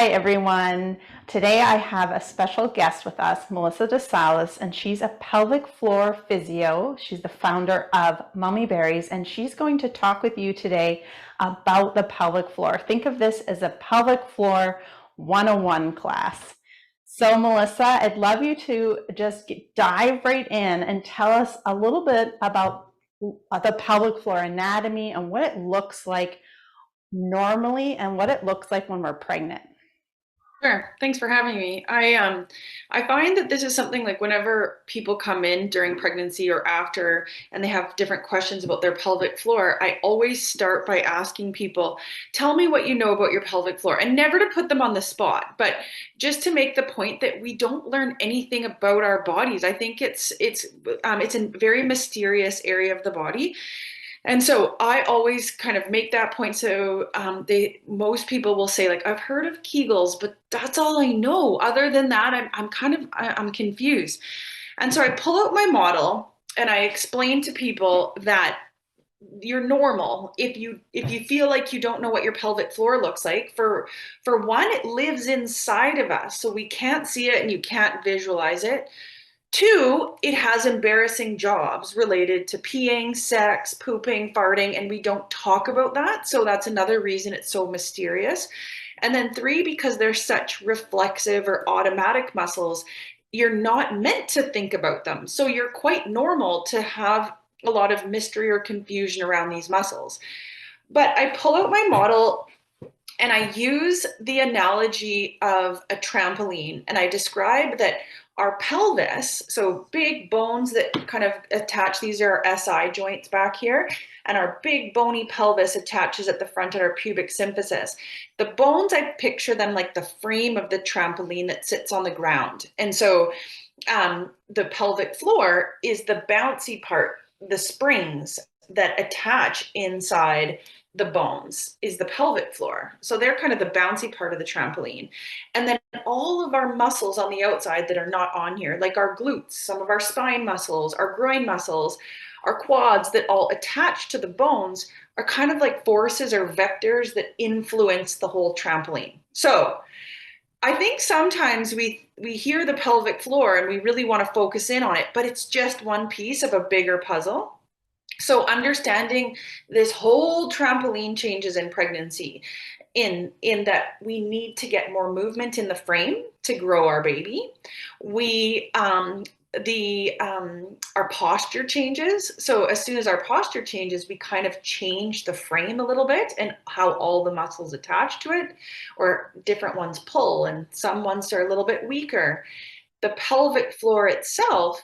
Hi, everyone. Today I have a special guest with us, Melissa Dessaules, and she's a pelvic floor physio. She's the founder of Mummy Berries, and she's going to talk with you today about the pelvic floor. Think of this as a pelvic floor 101 class. So, Melissa, I'd love you to just dive right in and tell us a little bit about the pelvic floor anatomy and what it looks like normally and what it looks like when we're pregnant. Sure. Thanks for having me. I find that this is something like whenever people come in during pregnancy or after and they have different questions about their pelvic floor, I always start by asking people, tell me what you know about your pelvic floor, and never to put them on the spot, but just to make the point that we don't learn anything about our bodies. I think it's a very mysterious area of the body. And so I always kind of make that point. So most people will say like, I've heard of Kegels, but that's all I know. Other than that, I'm confused. And so I pull out my model and I explain to people that you're normal if you feel like you don't know what your pelvic floor looks like. For one, it lives inside of us, so we can't see it and you can't visualize it. Two, it has embarrassing jobs related to peeing, sex, pooping, farting, and we don't talk about that. So that's another reason it's so mysterious. And then three, because they're such reflexive or automatic muscles, you're not meant to think about them. So you're quite normal to have a lot of mystery or confusion around these muscles. But I pull out my model and I use the analogy of a trampoline, and I describe that our pelvis, so big bones that kind of attach, these are our SI joints back here, and our big bony pelvis attaches at the front at our pubic symphysis. The bones, I picture them like the frame of the trampoline that sits on the ground. And so the pelvic floor is the bouncy part, the springs that attach inside the bones is the pelvic floor. So they're kind of the bouncy part of the trampoline. And then all of our muscles on the outside that are not on here, like our glutes, some of our spine muscles, our groin muscles, our quads that all attach to the bones are kind of like forces or vectors that influence the whole trampoline. So I think sometimes we hear the pelvic floor and we really want to focus in on it, but it's just one piece of a bigger puzzle. So understanding this whole trampoline changes in pregnancy in that we need to get more movement in the frame to grow our baby. We our posture changes. So as soon as our posture changes, we kind of change the frame a little bit and how all the muscles attach to it, or different ones pull and some ones are a little bit weaker. The pelvic floor itself,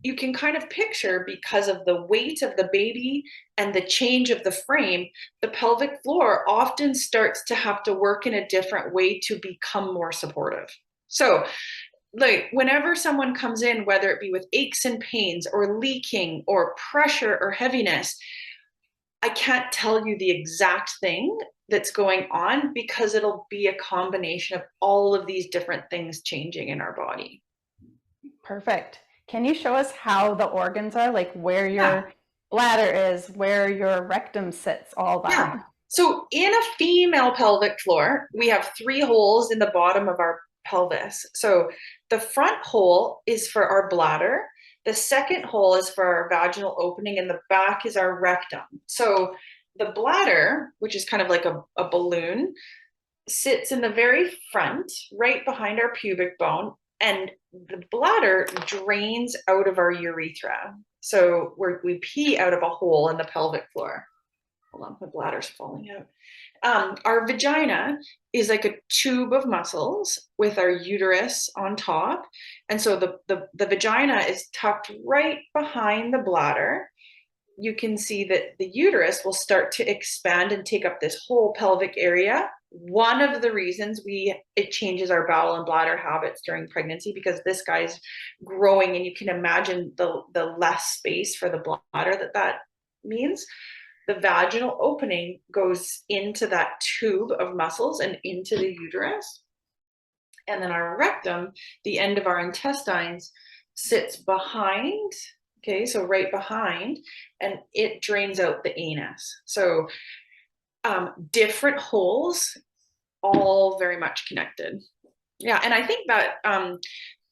you can kind of picture, because of the weight of the baby and the change of the frame, the pelvic floor often starts to have to work in a different way to become more supportive. So like whenever someone comes in, whether it be with aches and pains or leaking or pressure or heaviness, I can't tell you the exact thing that's going on because it'll be a combination of all of these different things changing in our body. Perfect. Can you show us how the organs are, like where your bladder is, where your rectum sits, all that? Yeah. So in a female pelvic floor, we have 3 holes in the bottom of our pelvis. So the front hole is for our bladder. The second hole is for our vaginal opening, and the back is our rectum. So the bladder, which is kind of like a balloon, sits in the very front, right behind our pubic bone, and the bladder drains out of our urethra. So we pee out of a hole in the pelvic floor. Hold on, my bladder's falling out. Our vagina is like a tube of muscles with our uterus on top. And so the vagina is tucked right behind the bladder. You can see that the uterus will start to expand and take up this whole pelvic area. One of the reasons it changes our bowel and bladder habits during pregnancy, because this guy's growing, and you can imagine the less space for the bladder that means. The vaginal opening goes into that tube of muscles and into the uterus. And then our rectum, the end of our intestines, sits behind. Okay, so right behind, and it drains out the anus. So different holes all very much connected. Yeah. And I think that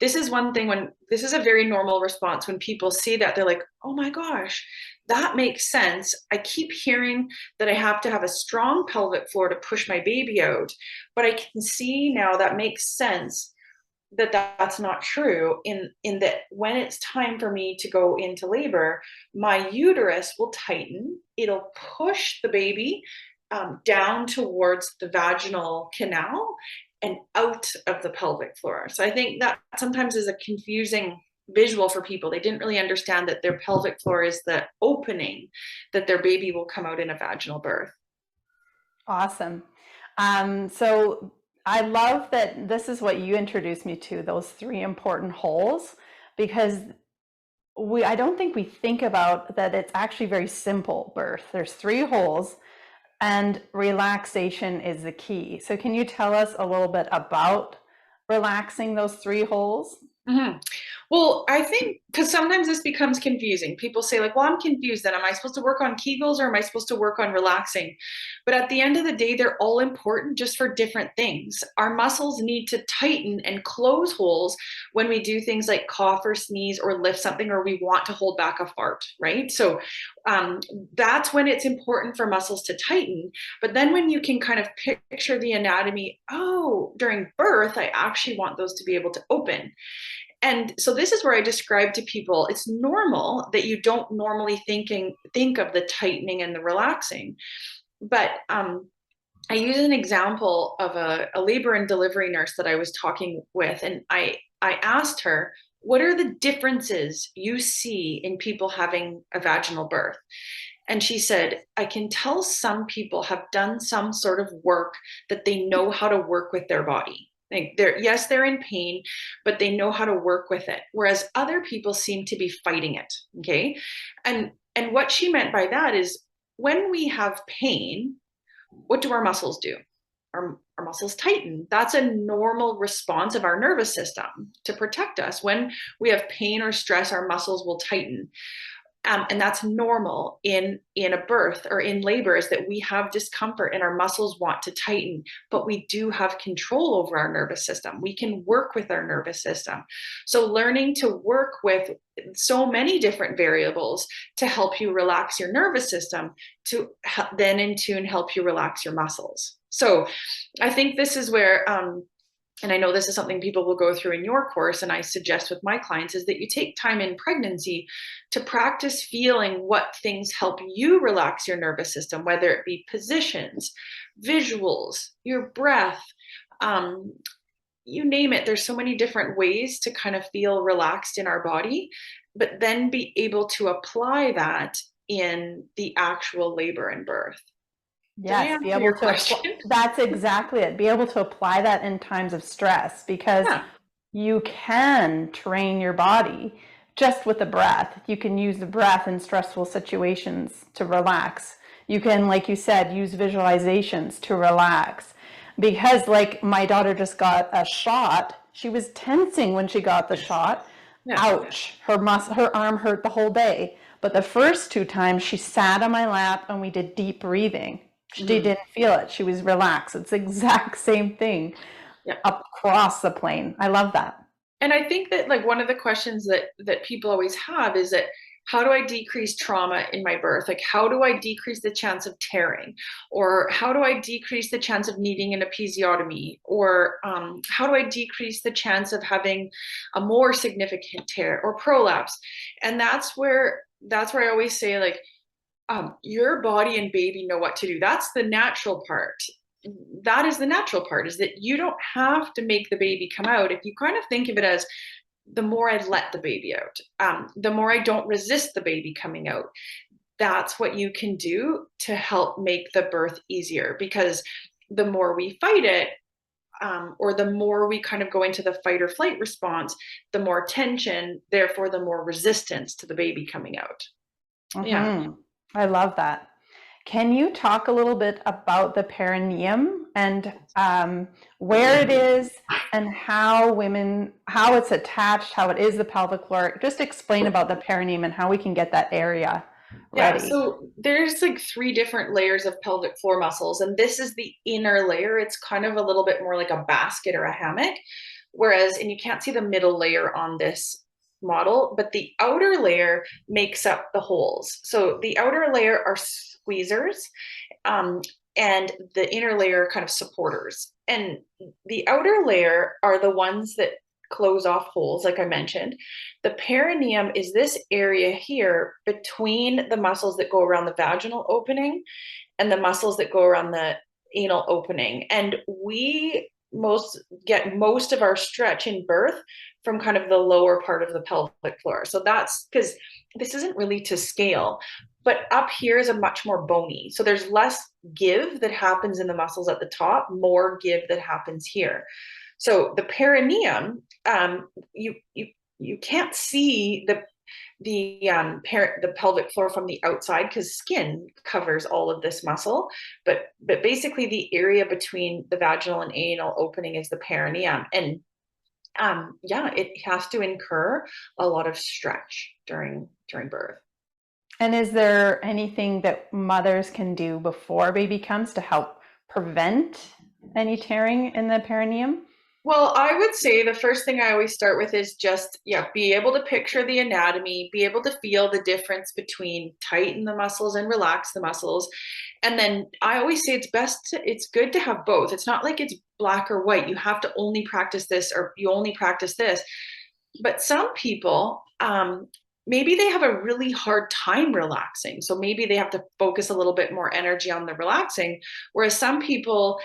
this is one thing when this is a very normal response when people see that they're like, oh my gosh, that makes sense. I keep hearing that I have to have a strong pelvic floor to push my baby out, but I can see now that makes sense that that's not true in that when it's time for me to go into labor, my uterus will tighten. It'll push the baby down towards the vaginal canal and out of the pelvic floor. So I think that sometimes is a confusing visual for people. They didn't really understand that their pelvic floor is the opening that their baby will come out in a vaginal birth. Awesome. So I love that this is what you introduced me to, those three important holes, because I don't think we think about that it's actually very simple birth. There's three holes and relaxation is the key. So can you tell us a little bit about relaxing those three holes? Mm-hmm. Well, I think because sometimes this becomes confusing. People say like, well, I'm confused then. Am I supposed to work on Kegels or am I supposed to work on relaxing? But at the end of the day, they're all important just for different things. Our muscles need to tighten and close holes when we do things like cough or sneeze or lift something or we want to hold back a fart, right? So that's when it's important for muscles to tighten. But then when you can kind of picture the anatomy, oh, during birth, I actually want those to be able to open. And so this is where I describe to people, it's normal that you don't normally think of the tightening and the relaxing. But I use an example of a labor and delivery nurse that I was talking with. And I asked her, what are the differences you see in people having a vaginal birth? And she said, I can tell some people have done some sort of work that they know how to work with their body. Like they're in pain, but they know how to work with it. Whereas other people seem to be fighting it. Okay. And what she meant by that is when we have pain, what do our muscles do? Our muscles tighten. That's a normal response of our nervous system to protect us. When we have pain or stress, our muscles will tighten. And that's normal in a birth or in labor, is that we have discomfort and our muscles want to tighten, but we do have control over our nervous system. We can work with our nervous system. So learning to work with so many different variables to help you relax your nervous system to then in tune help you relax your muscles. So I think this is where and I know this is something people will go through in your course, and I suggest with my clients, is that you take time in pregnancy to practice feeling what things help you relax your nervous system, whether it be positions, visuals, your breath, you name it. There's so many different ways to kind of feel relaxed in our body, but then be able to apply that in the actual labor and birth. Yes, be able to, that's exactly it. Be able to apply that in times of stress, because you can train your body just with the breath. You can use the breath in stressful situations to relax. You can, like you said, use visualizations to relax. Because like my daughter just got a shot, she was tensing when she got the shot. Ouch, her arm hurt the whole day. But the first two times she sat on my lap and we did deep breathing. She didn't feel it. She was relaxed. It's the exact same thing across the plane. I love that. And I think that like one of the questions that people always have is that, how do I decrease trauma in my birth? Like, how do I decrease the chance of tearing? Or how do I decrease the chance of needing an episiotomy? Or how do I decrease the chance of having a more significant tear or prolapse? And that's where I always say, like, your body and baby know what to do. That's the natural part. That is the natural part, is that you don't have to make the baby come out. If you kind of think of it as, the more I let the baby out, the more I don't resist the baby coming out, that's what you can do to help make the birth easier. Because the more we fight it, or the more we kind of go into the fight or flight response, the more tension, therefore the more resistance to the baby coming out. Yeah. I love that. Can you talk a little bit about the perineum and where it is and how it's attached, how it is the pelvic floor? Just explain about the perineum and how we can get that area. Yeah, ready. so there's like three different layers of pelvic floor muscles, and this is the inner layer. It's kind of a little bit more like a basket or a hammock, whereas, and you can't see the middle layer on this model, but the outer layer makes up the holes. So the outer layer are squeezers, um, and the inner layer kind of supporters. And the outer layer are the ones that close off holes, like I mentioned. The perineum is this area here between the muscles that go around the vaginal opening and the muscles that go around the anal opening. And we most of our stretch in birth from kind of the lower part of the pelvic floor. So that's because this isn't really to scale, but up here is a much more bony. So there's less give that happens in the muscles at the top, more give that happens here. So the perineum, you can't see the pelvic floor from the outside because skin covers all of this muscle, but basically the area between the vaginal and anal opening is the perineum, and yeah, it has to incur a lot of stretch during birth. And is there anything that mothers can do before baby comes to help prevent any tearing in the perineum? Well, I would say the first thing I always start with is just, yeah, be able to picture the anatomy, be able to feel the difference between tighten the muscles and relax the muscles. And then I always say it's good to have both. It's not like it's black or white. You have to only practice this or you only practice this. But some people, maybe they have a really hard time relaxing. So maybe they have to focus a little bit more energy on the relaxing. Whereas some people,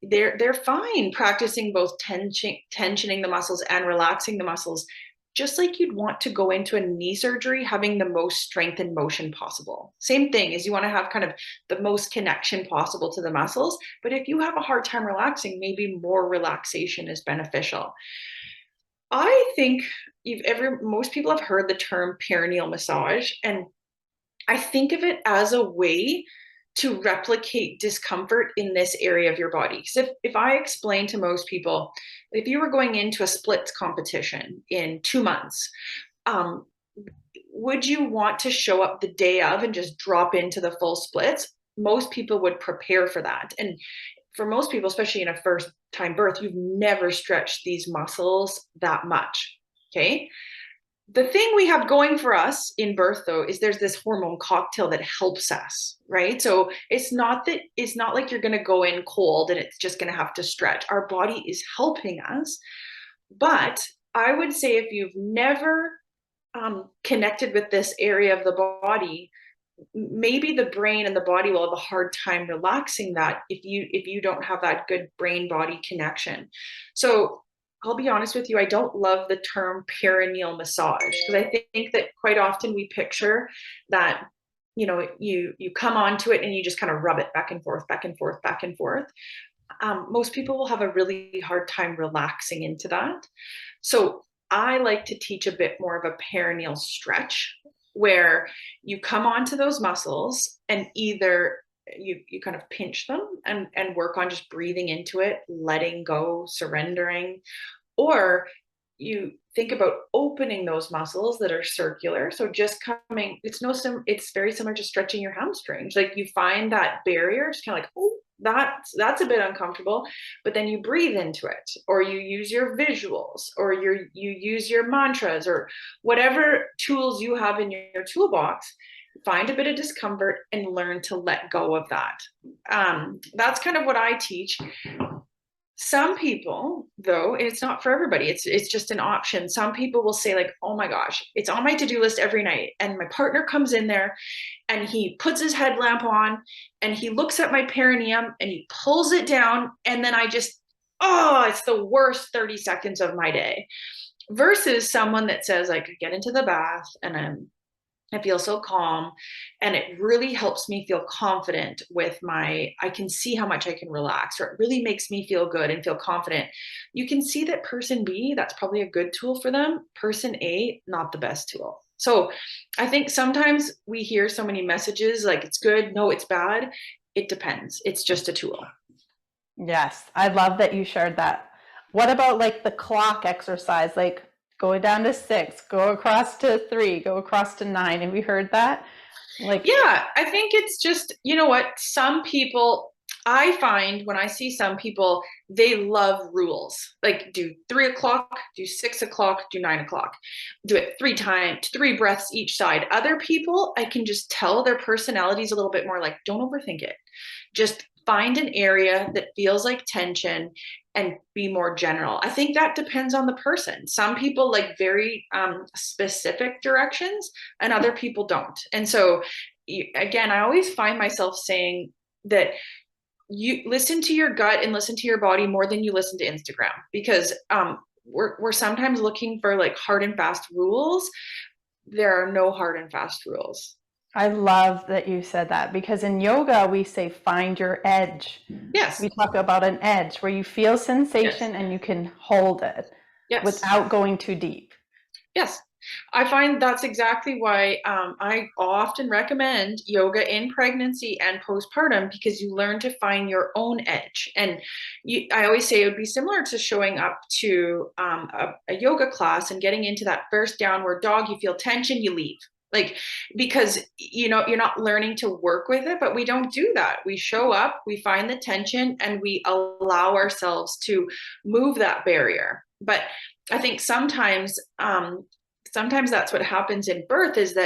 they're fine practicing both tensioning the muscles and relaxing the muscles, just like you'd want to go into a knee surgery having the most strength and motion possible. Same thing is you want to have kind of the most connection possible to the muscles, but if you have a hard time relaxing, maybe more relaxation is beneficial. I think most people have heard the term perineal massage, and I think of it as a way to replicate discomfort in this area of your body. Because if I explain to most people, if you were going into a splits competition in 2 months, um, would you want to show up the day of and just drop into the full splits? Most people would prepare for that. And for most people, especially in a first time birth, you've never stretched these muscles that much. Okay. The thing we have going for us in birth, though, is there's this hormone cocktail that helps us, right? So it's not like you're going to go in cold and it's just going to have to stretch. Our body is helping us. But I would say if you've never connected with this area of the body, maybe the brain and the body will have a hard time relaxing that if you don't have that good brain body connection. So I'll be honest with you, I don't love the term perineal massage because I think that quite often we picture that, you come onto it and you just kind of rub it back and forth, back and forth, back and forth. Most people will have a really hard time relaxing into that. So I like to teach a bit more of a perineal stretch where you come onto those muscles and either you kind of pinch them and work on just breathing into it, letting go, surrendering, or you think about opening those muscles that are circular. So just coming, it's very similar to stretching your hamstrings. Like you find that barrier, it's kind of like, oh, that's a bit uncomfortable, but then you breathe into it, or you use your visuals, or you use your mantras, or whatever tools you have in your toolbox. Find a bit of discomfort and learn to let go of that. That's kind of what I teach. Some people, though, and it's not for everybody, it's just an option. Some people will say, like, oh my gosh, it's on my to-do list every night. And my partner comes in there and he puts his headlamp on and he looks at my perineum and he pulls it down. And then it's the worst 30 seconds of my day. Versus someone that says, like, I get into the bath and I feel so calm, and it really helps me feel confident with I can see how much I can relax, or it really makes me feel good and feel confident. You can see that person B, that's probably a good tool for them. Person A, not the best tool. So I think sometimes we hear so many messages like it's good, no, it's bad. It depends. It's just a tool. Yes, I love that you shared that. What about like the clock exercise? Like go down to 6, go across to 3, go across to 9. Have you heard that? Like, Yeah, I think it's just, you know what, some people, I find when I see some people, they love rules. Like do 3 o'clock, do 6 o'clock, do 9 o'clock, do it 3 times, 3 breaths each side. Other people, I can just tell their personality is a little bit more like, don't overthink it. Just find an area that feels like tension and be more general. I think that depends on the person. Some people like very specific directions and other people don't. And so, again, I always find myself saying that you listen to your gut and listen to your body more than you listen to Instagram, because we're sometimes looking for like hard and fast rules. There are no hard and fast rules. I love that you said that, because in yoga we say find your edge. Yes. We talk about an edge where you feel sensation and you can hold it without going too deep. Yes. I find that's exactly why I often recommend yoga in pregnancy and postpartum, because you learn to find your own edge. And I always say it would be similar to showing up to a yoga class and getting into that first downward dog. You feel tension, you leave. Like, because, you know, you're not learning to work with it, but we don't do that. We show up, we find the tension, and we allow ourselves to move that barrier. But I think sometimes that's what happens in birth, is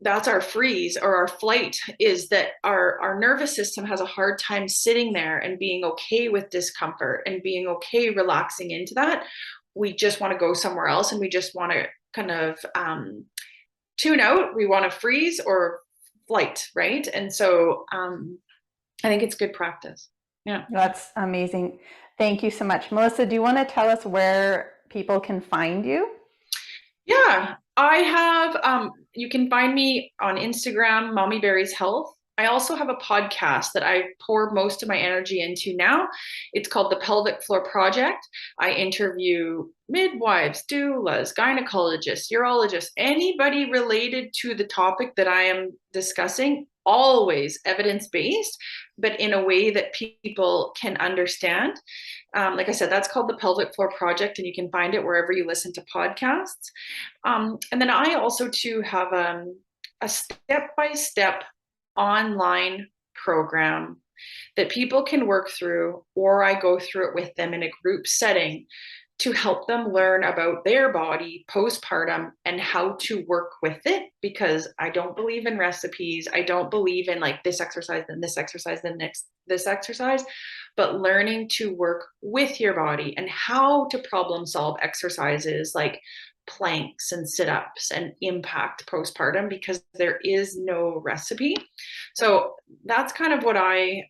that's our freeze or our flight, is that our nervous system has a hard time sitting there and being okay with discomfort and being okay relaxing into that. We just want to go somewhere else, and we just want to kind of tune out. We want to freeze or flight, right? And so I think it's good practice. Yeah. That's amazing. Thank you so much. Melissa, do you want to tell us where people can find you? Yeah, I have, you can find me on Instagram, Mommy Berries Health. I also have a podcast that I pour most of my energy into now. It's called the Pelvic Floor Project. I interview midwives, doulas, gynecologists, urologists, anybody related to the topic that I am discussing, always evidence-based, but in a way that people can understand. Like I said, that's called the Pelvic Floor Project, and you can find it wherever you listen to podcasts. And then I also too have a step-by-step online program that people can work through, or I go through it with them in a group setting to help them learn about their body postpartum and how to work with it. Because I don't believe in recipes. I don't believe in like this exercise, then this exercise, then this exercise, but learning to work with your body and how to problem solve exercises like planks and sit-ups and impact postpartum, because there is no recipe. So that's kind of what I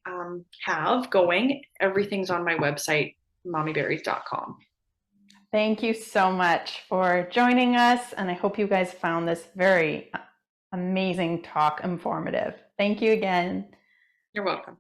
have going. Everything's on my website, mommyberries.com. Thank you so much for joining us, and I hope you guys found this very amazing talk informative. Thank you again. You're welcome.